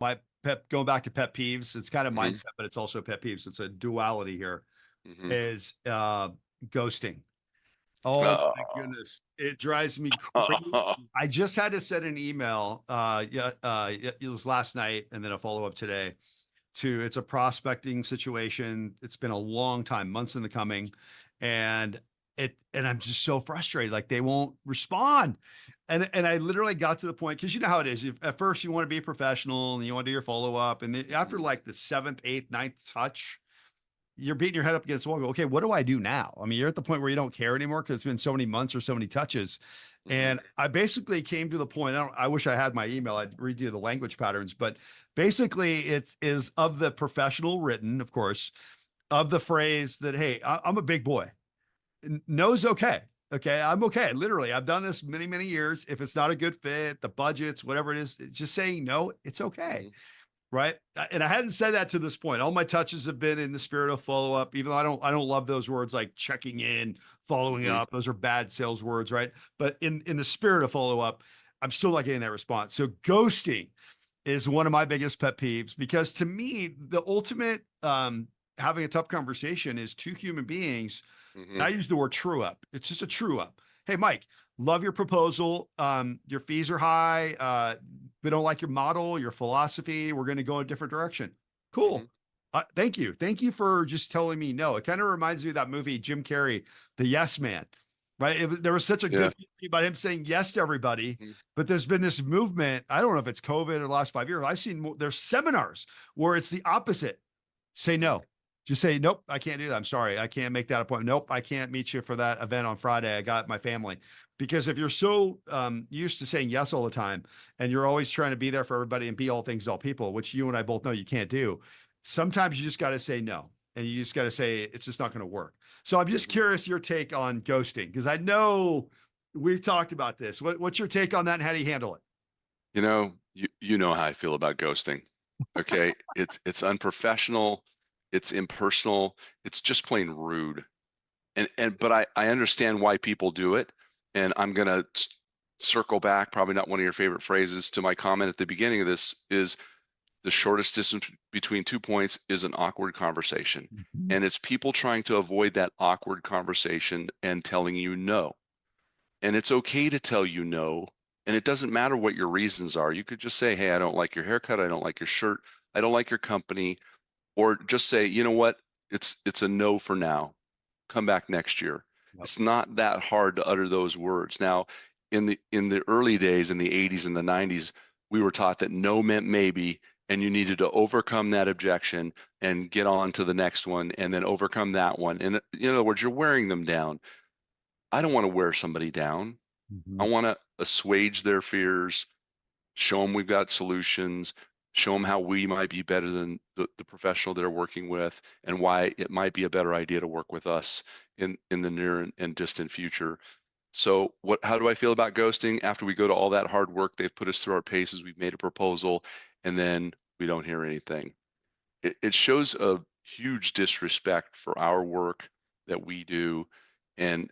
my going back to pet peeves, it's kind of Hmm. mindset, but it's also pet peeves. It's a duality here, Hmm. is ghosting. Oh my Oh. goodness. It drives me crazy. I just had to send an email. It was last night and then a follow-up today to it's a prospecting situation. It's been a long time, months in the coming. And and I'm just so frustrated. Like they won't respond. And I literally got to the point because you know how it is. At first you want to be professional and you want to do your follow-up. And then after Mhm. like the seventh, eighth, ninth touch, you're beating your head up against the wall. Go, okay, what do I do now? I mean, you're at the point where you don't care anymore because it's been so many months or so many touches. Mhm. And I basically came to the point. I wish I had my email. I'd read you the language patterns, but basically, it is of the professional written, of course, of the phrase that, hey, I'm a big boy. No's okay. Okay, I'm okay. Literally, I've done this many, many years. If it's not a good fit, the budgets, whatever it is, it's just saying no, it's okay. Mhm. Right. And I hadn't said that to this point. All my touches have been in the spirit of follow up, even though I don't love those words like checking in, following Mhm. up. Those are bad sales words, right? But in the spirit of follow up, I'm still not getting that response. So ghosting is one of my biggest pet peeves because to me, the ultimate having a tough conversation is two human beings. And I Mhm. use the word true up. It's just a true up. Hey, Mike, love your proposal. Your fees are high. We don't like your model, your philosophy. We're going to go a different direction. Mhm. Cool. Thank you. Thank you for just telling me no. It kind of reminds me of that movie, Jim Carrey, The Yes Man, right? There was such a Yeah. good feeling about him saying yes to everybody. Mhm. But there's been this movement. I don't know if it's COVID or the last 5 years. I've seen there's seminars where it's the opposite. Say Mhm. no. Just say, nope, I can't do that. I'm sorry. I can't make that appointment. Nope, I can't meet you for that event on Friday. I got my family. Because if you're so used to saying yes all the time and you're always trying to be there for everybody and be all things to all people, which you and I both know you can't do, sometimes you just got to say no. And you just got to say it's just not going to work. So I'm just Mhm. curious your take on ghosting because I know we've talked about this. What's your take on that and how do you handle it? You know how I feel about ghosting. Okay? It's unprofessional, it's impersonal, it's just plain rude. And but I understand why people do it, and I'm gonna circle back, probably not one of your favorite phrases, to my comment at the beginning of this is the shortest distance between 2 points is an awkward conversation. Mhm. And it's people trying to avoid that awkward conversation and telling you no. And it's okay to tell you no. And it doesn't matter what your reasons are. You could just say, hey, I don't like your haircut. I don't like your shirt. I don't like your company. Or just say, you know what? It's a no for now. Come back next year. Yep. It's not that hard to utter those words. Now, in the early days, in the 80s and the 90s, we were taught that no meant maybe, and you needed to overcome that objection and get on to the next one and then overcome that one. And in other words, you're wearing them down. I don't want to wear somebody down. I Mhm. want to assuage their fears, show them we've got solutions, show them how we might be better than the professional they're working with, and why it might be a better idea to work with us in the near and distant future. So how do I feel about ghosting? After we go to all that hard work, they've put us through our paces, we've made a proposal, and then we don't hear anything. It shows a huge disrespect for our work that we do, and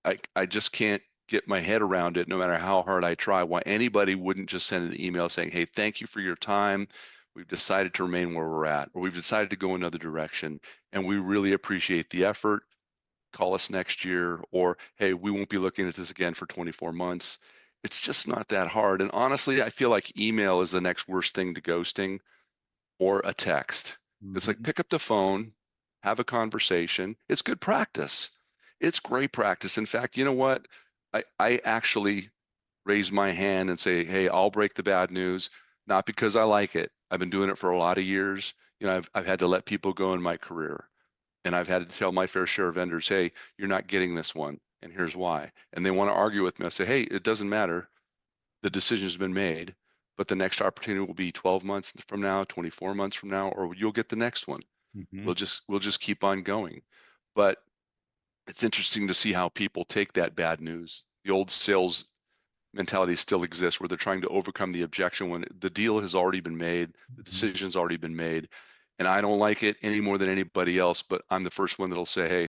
I just can't get my head around it, no matter how hard I try, why anybody wouldn't just send an email saying, hey, thank you for your time. We've decided to remain where we're at, or we've decided to go another direction, and we really appreciate the effort. Call us next year, or hey, we won't be looking at this again for 24 months. It's just not that hard. And honestly, I feel like email is the next worst thing to ghosting, or a text. It's like Mhm. pick up the phone, have a conversation. It's good practice. It's great practice. In fact, you know what? I actually raise my hand and say, hey, I'll break the bad news, not because I like it. I've been doing it for a lot of years. I've had to let people go in my career, and I've had to tell my fair share of vendors, hey, you're not getting this one, and here's why. And they want to argue with me. I say, hey, it doesn't matter. The decision's been made, but the next opportunity will be 12 months from now, 24 months from now, or you'll get the next one. Mhm. We'll just keep on going. But it's interesting to see how people take that bad news. The old sales mentality still exists where they're trying to overcome the objection when the deal has already been made, the Mhm. decision's already been made. And I don't like it any more than anybody else, but I'm the first one that'll say, hey,